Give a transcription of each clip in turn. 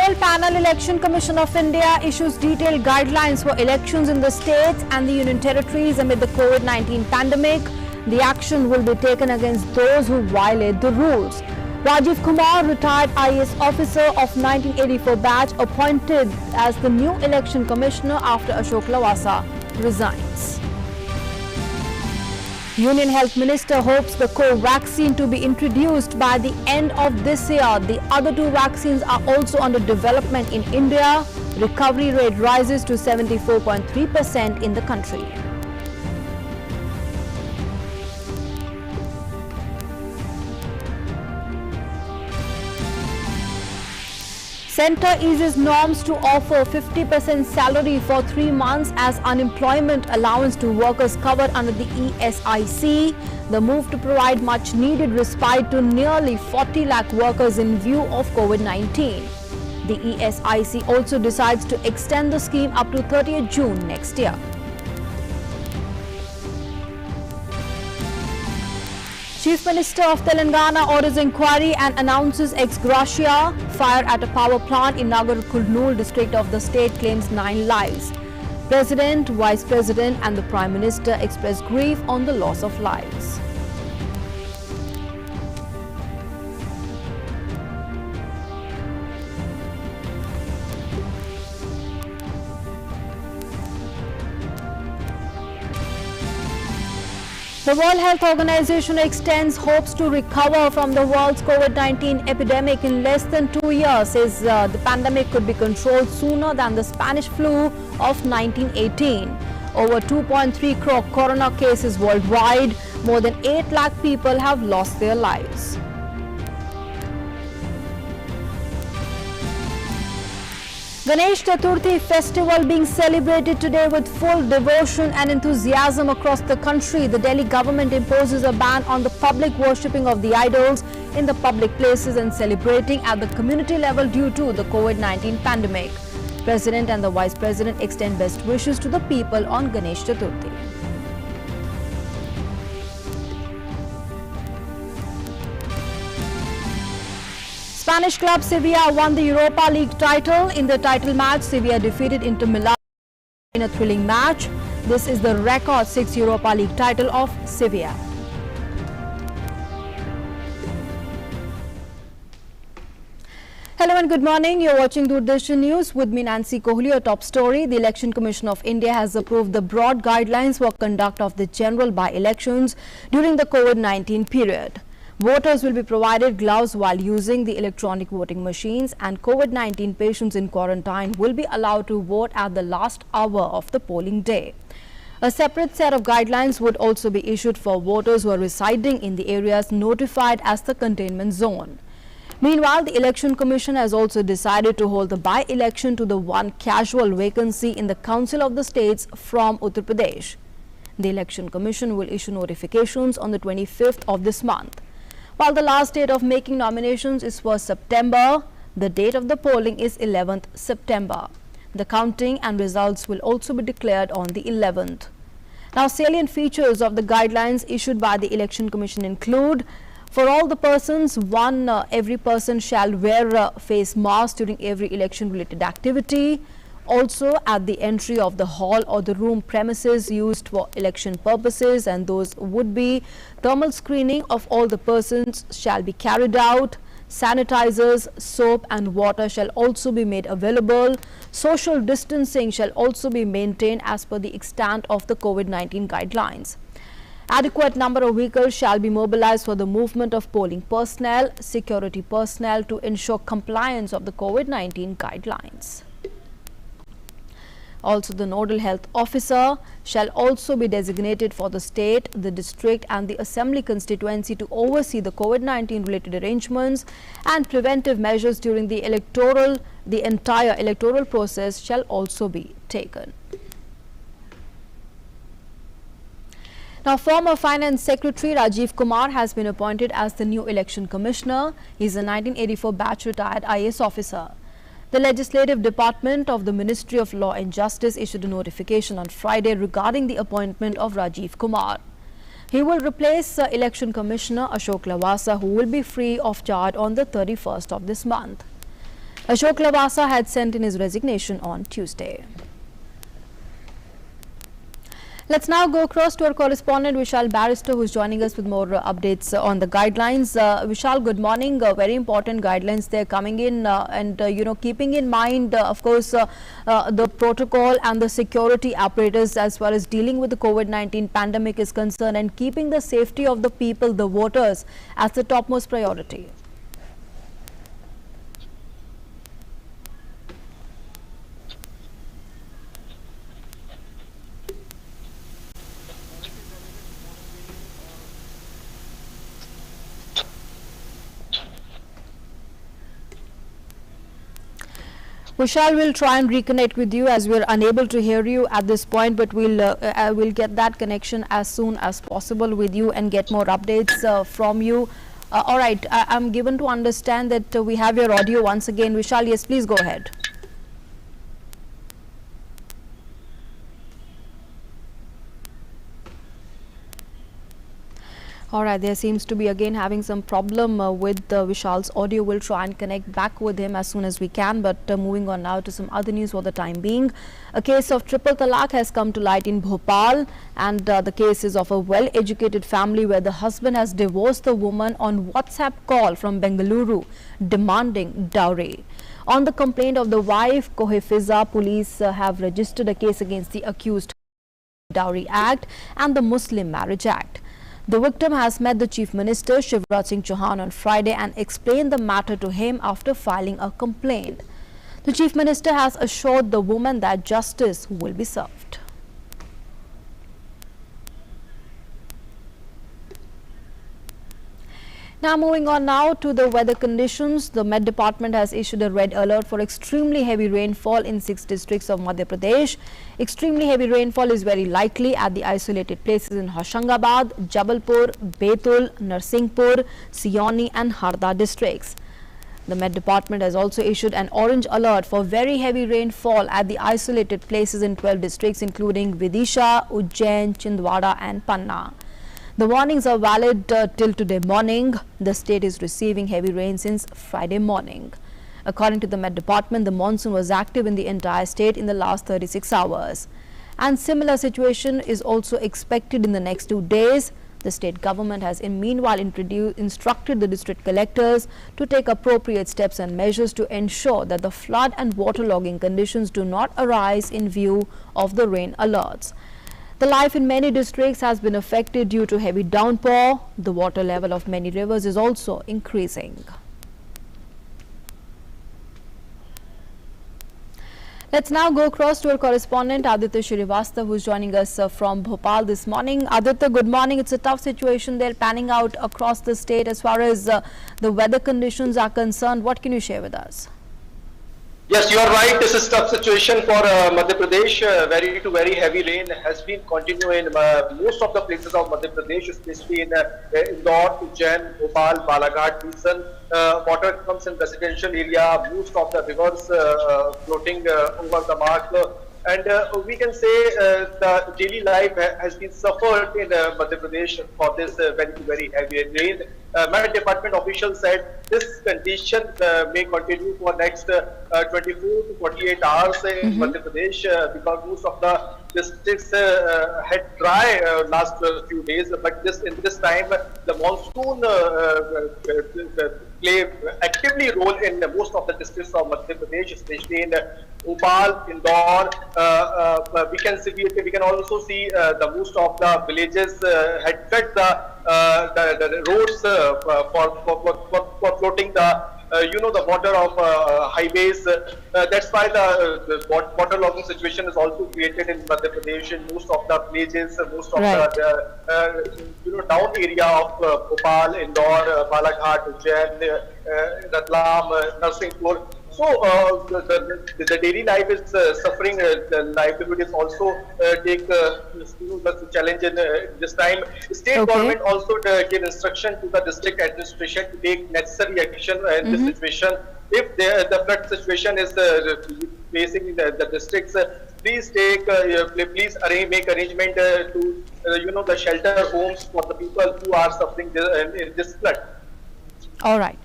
Control Panel Election Commission of India issues detailed guidelines for elections in the states and the Union Territories amid the COVID-19 pandemic. The action will be taken against those who violate the rules. Rajiv Kumar, retired IAS officer of 1984 batch, appointed as the new election commissioner after Ashok Lavasa resigns. Union Health Minister hopes the co-vaccine to be introduced by the end of this year. The other two vaccines are also under development in India. Recovery rate rises to 74.3% in the country. Centre eases norms to offer 50% salary for 3 months as unemployment allowance to workers covered under the ESIC. The move to provide much needed respite to nearly 40 lakh workers in view of COVID-19. The ESIC also decides to extend the scheme up to 30th June next year. Chief Minister of Telangana orders inquiry and announces ex gratia. Fire at a power plant in Nagar Kurnool district of the state claims 9 lives. President, Vice President and the Prime Minister express grief on the loss of lives. The World Health Organization extends hopes to recover from the world's COVID-19 epidemic in less than 2 years, says the pandemic could be controlled sooner than the Spanish flu of 1918. Over 2.3 crore corona cases worldwide. More than 8 lakh people have lost their lives. Ganesh Chaturthi festival being celebrated today with full devotion and enthusiasm across the country. The Delhi government imposes a ban on the public worshipping of the idols in the public places and celebrating at the community level due to the COVID-19 pandemic. President and the Vice President extend best wishes to the people on Ganesh Chaturthi. Spanish club Sevilla won the Europa League title. In the title match, Sevilla defeated Inter Milan in a thrilling match. This is the record 6th Europa League title of Sevilla. Hello and good morning. You're watching Doordarshan News with me, Nancy Kohli. Your top story: the Election Commission of India has approved the broad guidelines for conduct of the general by-elections during the COVID-19 period. Voters will be provided gloves while using the electronic voting machines, and COVID-19 patients in quarantine will be allowed to vote at the last hour of the polling day. A separate set of guidelines would also be issued for voters who are residing in the areas notified as the containment zone. Meanwhile, the Election Commission has also decided to hold the by-election to the one casual vacancy in the Council of the States from Uttar Pradesh. The Election Commission will issue notifications on the 25th of this month. While the last date of making nominations is 1st September, the date of the polling is 11th September. The counting and results will also be declared on the 11th. Now, salient features of the guidelines issued by the Election Commission include: for all the persons, every person shall wear a face mask during every election-related activity. Also, at the entry of the hall or the room premises used for election purposes, and those would be thermal screening of all the persons shall be carried out. Sanitizers, soap and water shall also be made available. Social distancing shall also be maintained as per the extent of the COVID-19 guidelines. Adequate number of vehicles shall be mobilized for the movement of polling personnel, security personnel to ensure compliance of the COVID-19 guidelines. Also, the nodal health officer shall also be designated for the state, the district and the assembly constituency to oversee the COVID-19 related arrangements and preventive measures during the entire electoral process shall also be taken. Now, former Finance Secretary Rajiv Kumar has been appointed as the new election commissioner. He is a 1984 batch retired IAS officer. The Legislative Department of the Ministry of Law and Justice issued a notification on Friday regarding the appointment of Rajiv Kumar. He will replace Election Commissioner Ashok Lavasa, who will be free of charge on the 31st of this month. Ashok Lavasa had sent in his resignation on Tuesday. Let's now go across to our correspondent Vishal Barrister, who is joining us with more updates on the guidelines. Vishal, good morning. Very important guidelines they're coming in, and keeping in mind, of course, the protocol and the security apparatus as far as dealing with the COVID-19 pandemic is concerned, and keeping the safety of the people, the voters, as the topmost priority. Vishal, will try and reconnect with you as we're unable to hear you at this point, but we'll get that connection as soon as possible with you and get more updates from you. All right, I'm given to understand that we have your audio once again. Vishal, yes, please go ahead. All right, there seems to be again having some problem with Vishal's audio. We'll try and connect back with him as soon as we can. But moving on now to some other news for the time being. A case of triple talaq has come to light in Bhopal, and the case is of a well-educated family where the husband has divorced the woman on WhatsApp call from Bengaluru demanding dowry. On the complaint of the wife, Kohefiza, police have registered a case against the accused Dowry Act and the Muslim Marriage Act. The victim has met the Chief Minister Shivraj Singh Chauhan on Friday and explained the matter to him after filing a complaint. The Chief Minister has assured the woman that justice will be served. Now moving on now to the weather conditions. The Met Department has issued a red alert for extremely heavy rainfall in 6 districts of Madhya Pradesh. Extremely heavy rainfall is very likely at the isolated places in Hoshangabad, Jabalpur, Betul, Narsinghpur, Sioni and Harda districts. The Met Department has also issued an orange alert for very heavy rainfall at the isolated places in 12 districts including Vidisha, Ujjain, Chhindwara and Panna. The warnings are valid till today morning. The state is receiving heavy rain since Friday morning. According to the Met Department, the monsoon was active in the entire state in the last 36 hours. And similar situation is also expected in the next 2 days. The state government has meanwhile instructed the district collectors to take appropriate steps and measures to ensure that the flood and waterlogging conditions do not arise in view of the rain alerts. The life in many districts has been affected due to heavy downpour. The water level of many rivers is also increasing. Let's now go across to our correspondent Aditya Shrivastava, who is joining us from Bhopal this morning. Aditya, good morning. It's a tough situation there panning out across the state as far as the weather conditions are concerned. What can you share with us? Yes, you are right. This is a tough situation for Madhya Pradesh. Very to very heavy rain has been continuing in most of the places of Madhya Pradesh, especially in Indore, Ujjain, Bhopal, Balaghat region. Water comes in residential area. Most of the rivers floating over the mark. And we can say the daily life has been suffered in Madhya Pradesh for this very heavy rain. Met Department officials said this condition may continue for next 24 to 48 hours in Madhya Pradesh because most of the districts had dry last few days. But in this time, the monsoon play actively role in most of the districts of Madhya Pradesh, especially in Bhopal, Indore. We can also see the most of the villages had cut the roads for floating the water of highways. That's why the water logging situation is also created in Madhya Pradesh in most of the villages, most of the down area of Bhopal, Indore, Balaghat, Ujjain, Ratlam, Narsinghpur. So the daily life is suffering. The livelihood is also take the challenge in this time. State government also gave instruction to the district administration to take necessary action in this situation. If the flood situation is facing the districts, please make arrangement to the shelter homes for the people who are suffering in this flood. All right.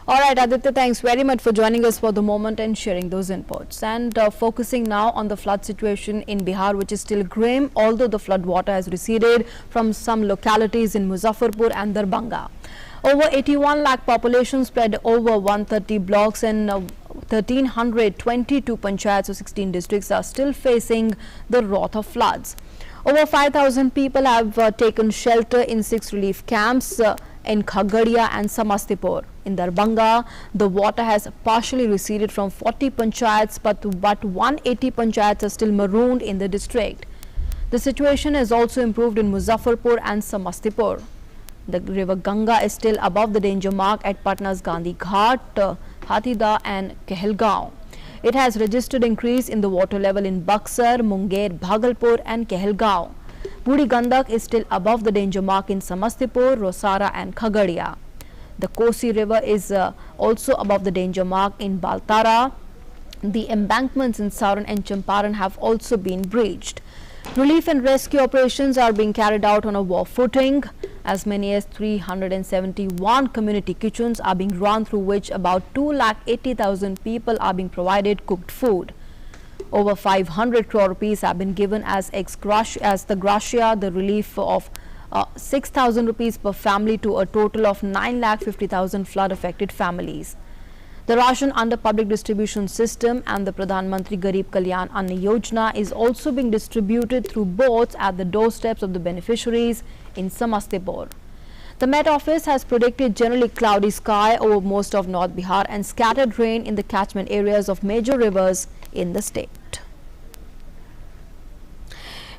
All right, Aditya, thanks very much for joining us for the moment and sharing those inputs. And focusing now on the flood situation in Bihar, which is still grim, although the flood water has receded from some localities in Muzaffarpur and Darbhanga. Over 81 lakh population spread over 130 blocks and 1,322 panchayats of 16 districts are still facing the wrath of floods. Over 5,000 people have taken shelter in 6 relief camps in Khagadia and Samastipur. In Darbhanga, the water has partially receded from 40 panchayats, but 180 panchayats are still marooned in the district. The situation has also improved in Muzaffarpur and Samastipur. The river Ganga is still above the danger mark at Patna's Gandhi Ghat, Hathida and Kehelgaon. It has registered increase in the water level in Buxar, Munger, Bhagalpur and Kehelgaon. Budi Gandak is still above the danger mark in Samastipur, Rosara and Khagadia. The Kosi river is also above the danger mark in Baltara. The embankments in Saran and Champaran have also been breached. Relief and rescue operations are being carried out on a war footing. As many as 371 community kitchens are being run, through which about 2,80,000 people are being provided cooked food. Over 500 crore rupees have been given as the gratia, the relief of 6,000 rupees per family to a total of 9,50,000 flood affected families. The ration under public distribution system and the Pradhan Mantri Garib Kalyan Anna Yojana is also being distributed through boats at the doorsteps of the beneficiaries in Samastipur. The Met Office has predicted generally cloudy sky over most of North Bihar and scattered rain in the catchment areas of major rivers in the state.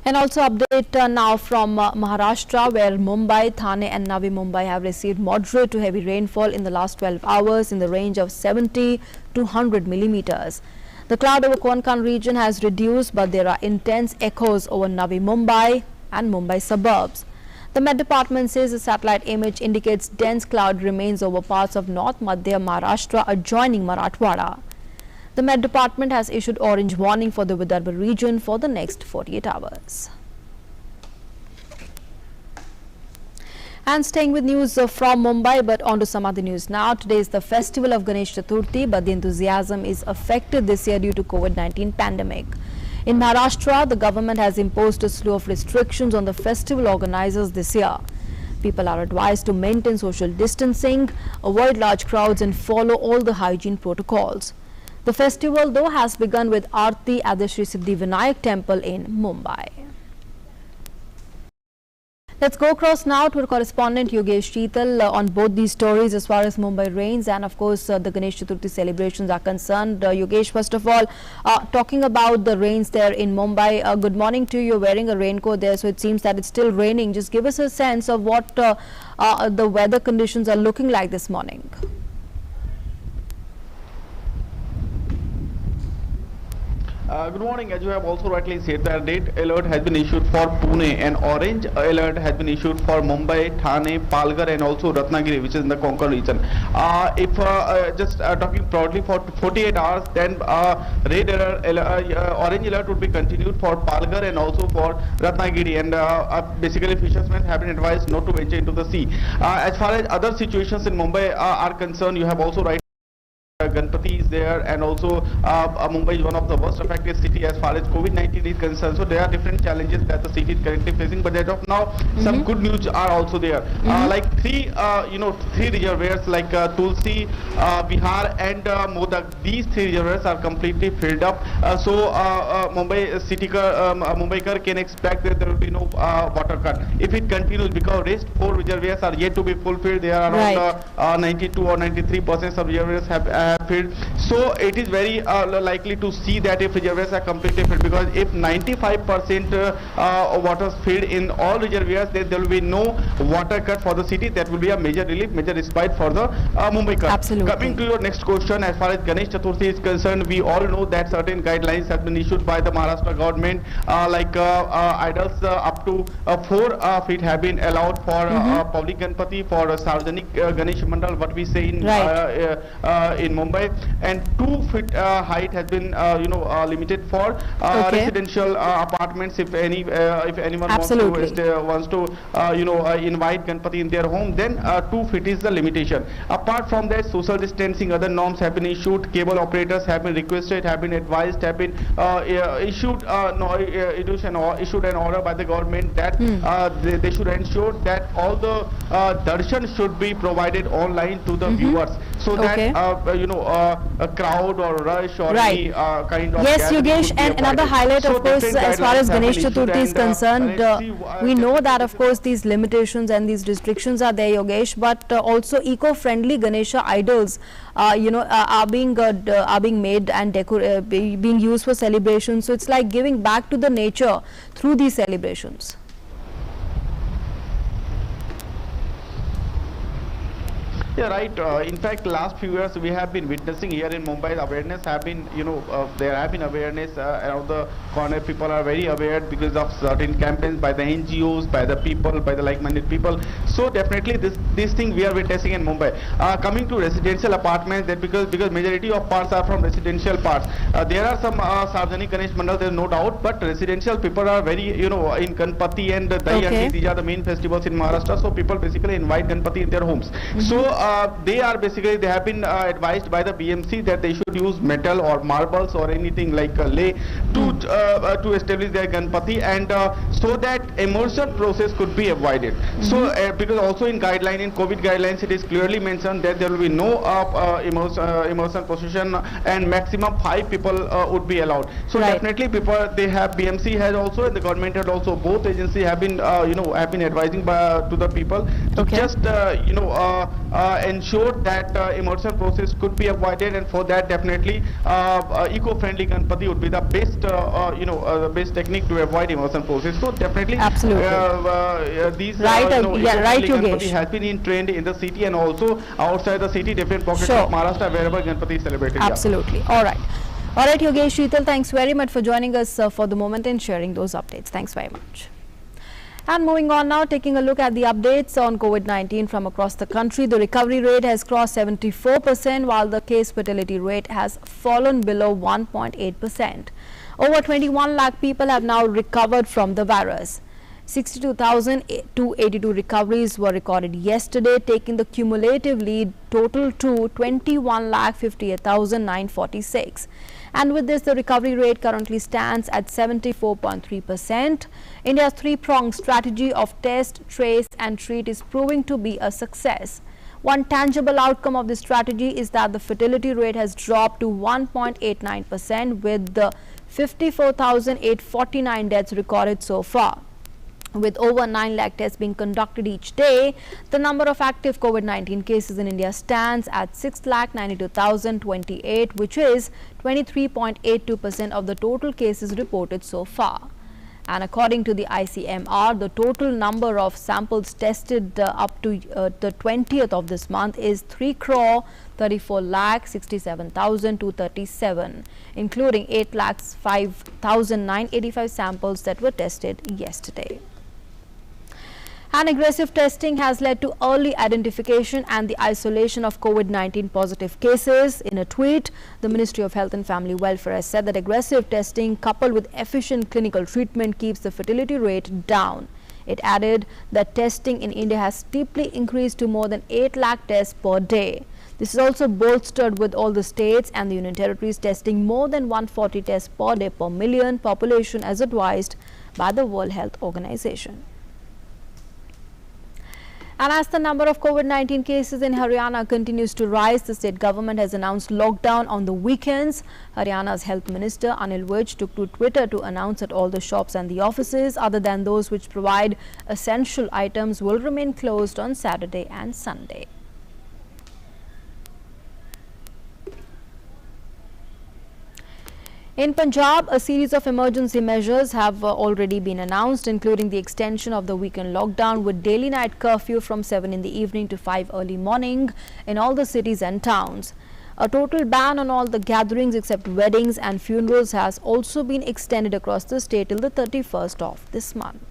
And also update now from Maharashtra, where Mumbai, Thane and Navi Mumbai have received moderate to heavy rainfall in the last 12 hours in the range of 70 to 100 millimeters. The cloud over Konkan region has reduced, but there are intense echoes over Navi Mumbai and Mumbai suburbs. The Met Department says the satellite image indicates dense cloud remains over parts of North Madhya Maharashtra adjoining Marathwada. The Met Department has issued orange warning for the Vidarbha region for the next 48 hours. And staying with news from Mumbai, but on to some other news now. Today is the festival of Ganesh Chaturthi, but the enthusiasm is affected this year due to COVID-19 pandemic. In Maharashtra, the government has imposed a slew of restrictions on the festival organizers this year. People are advised to maintain social distancing, avoid large crowds and follow all the hygiene protocols. The festival, though, has begun with Aarti at the Sri Siddhi Vinayak temple in Mumbai. Let's go across now to our correspondent Yogesh Sheetal on both these stories as far as Mumbai rains and of course the Ganesh Chaturthi celebrations are concerned. Yogesh, first of all, talking about the rains there in Mumbai, good morning to you. You're wearing a raincoat there, so it seems that it's still raining. Just give us a sense of what the weather conditions are looking like this morning. Good morning. As you have also rightly said, the red alert has been issued for Pune and orange alert has been issued for Mumbai, Thane, Palghar and also Ratnagiri, which is in the Konkan region. If just talking broadly for 48 hours, then red alert, orange alert would be continued for Palghar and also for Ratnagiri, and basically fishermen have been advised not to venture into the sea. As far as other situations in Mumbai are concerned, you have also right. Ganpati is there, and also Mumbai is one of the worst affected city as far as COVID-19 is concerned. So there are different challenges that the city is currently facing. But as of now, some good news are also there. Like three reservoirs like Tulsi, Bihar, and Modak. These three reservoirs are completely filled up. So Mumbaikar can expect that there will be no water cut if it continues, because rest 4 reservoirs are yet to be fulfilled. They are around 92 or 93% of reservoirs have filled. So it is very likely to see that if reservoirs are completely filled, because if 95% water is filled in all reservoirs, then there will be no water cut for the city. That will be a major relief, major respite for the Mumbaikar. Absolutely. Coming to your next question, as far as Ganesh Chaturthi is concerned, we all know that certain guidelines have been issued by the Maharashtra government, like idols up to 4 feet have been allowed for public Ganpati, for Sarvajanik Ganesh Mandal, what we say in Mumbai, and 2 feet height has been limited for residential apartments. If anyone wants to invite Ganpati in their home, then 2 feet is the limitation. Apart from that, social distancing, other norms have been issued. Cable operators have been requested, have been advised, have been issued an order by the government that they should ensure that all the darshan should be provided online to the viewers, so that a crowd or rush or any kind of yes, Yogesh, and another highlight, of course, as far as Ganesh Chaturthi is concerned, we know that of course these limitations and these restrictions are there, Yogesh, but also eco-friendly Ganesha idols are being made and being used for celebrations. So it's like giving back to the nature through these celebrations. Yeah, right. In fact, last few years we have been witnessing here in Mumbai, the awareness have been, there have been awareness around the corner. People are very aware because of certain campaigns by the NGOs, by the people, by the like-minded people. So definitely this thing we are witnessing in Mumbai. Coming to residential apartments, that because majority of parts are from residential parts. There are some Sarvajanik Ganesh Mandal, there is no doubt, but residential people are very, in Ganpati and Dahi, these are the main festivals in Maharashtra. So people basically invite Ganpati in their homes. So they have been advised by the BMC that they should use metal or marbles or anything like lay to establish their Ganpati, and so that immersion process could be avoided. So because also in COVID guidelines, it is clearly mentioned that there will be no immersion procession and maximum 5 people would be allowed. So definitely BMC has also, and the government had also, both agencies have been advising to the people to just ensure that immersion process could be avoided, and for that definitely eco-friendly Ganpati would be the best best technique to avoid immersion process. So definitely these Ganpati has been in trend in the city and also outside the city, different pockets of Maharashtra wherever Ganpati is celebrated. Absolutely. All right, Yogesh, Sheetal, thanks very much for joining us for the moment and sharing those updates. Thanks very much. And moving on now, taking a look at the updates on COVID-19 from across the country. The recovery rate has crossed 74%, while the case fatality rate has fallen below 1.8%. Over 21 lakh people have now recovered from the virus. 62,282 recoveries were recorded yesterday, taking the cumulative lead total to 21,58,946. And with this, the recovery rate currently stands at 74.3%. India's three-pronged strategy of test, trace and treat is proving to be a success. One tangible outcome of this strategy is that the fatality rate has dropped to 1.89%, with the 54,849 deaths recorded so far. With over 9 lakh tests being conducted each day, the number of active COVID-19 cases in India stands at 6,92,028, which is 23.82% of the total cases reported so far. And according to the ICMR, the total number of samples tested up to the 20th of this month is 3,34,67,237, including 8,05,985 samples that were tested yesterday. And aggressive testing has led to early identification and the isolation of COVID-19 positive cases. In a tweet, the Ministry of Health and Family Welfare has said that aggressive testing coupled with efficient clinical treatment keeps the fatality rate down. It added that testing in India has steeply increased to more than 8 lakh tests per day. This is also bolstered with all the states and the union territories testing more than 140 tests per day per million population as advised by the World Health Organization. And as the number of COVID-19 cases in Haryana continues to rise, the state government has announced lockdown on the weekends. Haryana's Health Minister Anil Vij took to Twitter to announce that all the shops and the offices, other than those which provide essential items, will remain closed on Saturday and Sunday. In Punjab, a series of emergency measures have already been announced, including the extension of the weekend lockdown with daily night curfew from 7 in the evening to 5 early morning in all the cities and towns. A total ban on all the gatherings except weddings and funerals has also been extended across the state till the 31st of this month.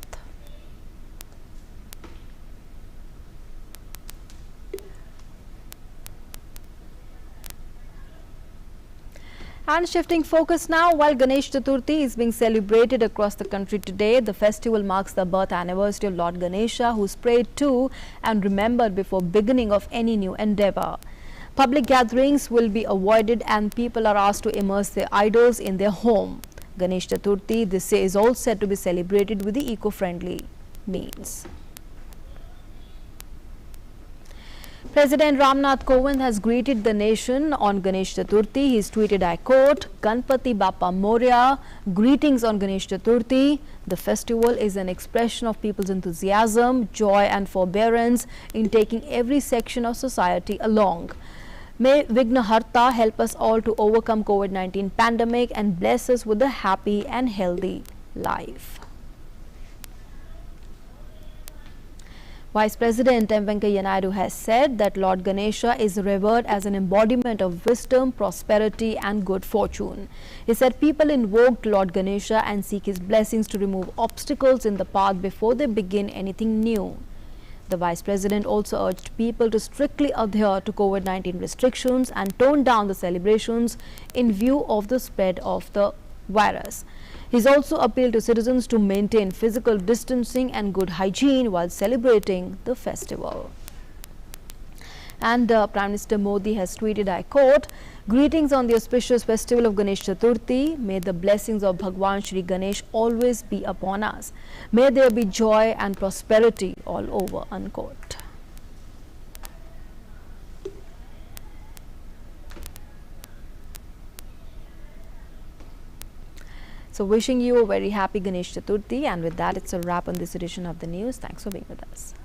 And shifting focus now, while Ganesh Chaturthi is being celebrated across the country today, the festival marks the birth anniversary of Lord Ganesha, who is prayed to and remembered before beginning of any new endeavor. Public gatherings will be avoided and people are asked to immerse their idols in their home. Ganesh Chaturthi this year is all set to be celebrated with the eco-friendly means. President Ramnath Kovind has greeted the nation on Ganesh Chaturthi. He tweeted, I quote, Ganpati Bappa Moria, greetings on Ganesh Chaturthi. The festival is an expression of people's enthusiasm, joy and forbearance in taking every section of society along. May Vignaharta help us all to overcome COVID-19 pandemic and bless us with a happy and healthy life. Vice President M. Venkaiah Naidu has said that Lord Ganesha is revered as an embodiment of wisdom, prosperity and good fortune. He said people invoked Lord Ganesha and seek his blessings to remove obstacles in the path before they begin anything new. The Vice President also urged people to strictly adhere to COVID-19 restrictions and tone down the celebrations in view of the spread of the virus. He has also appealed to citizens to maintain physical distancing and good hygiene while celebrating the festival. And Prime Minister Modi has tweeted, I quote, greetings on the auspicious festival of Ganesh Chaturthi. May the blessings of Bhagwan Shri Ganesh always be upon us. May there be joy and prosperity all over, unquote. So wishing you a very happy Ganesh Chaturthi, and with that it's a wrap on this edition of the news. Thanks for being with us.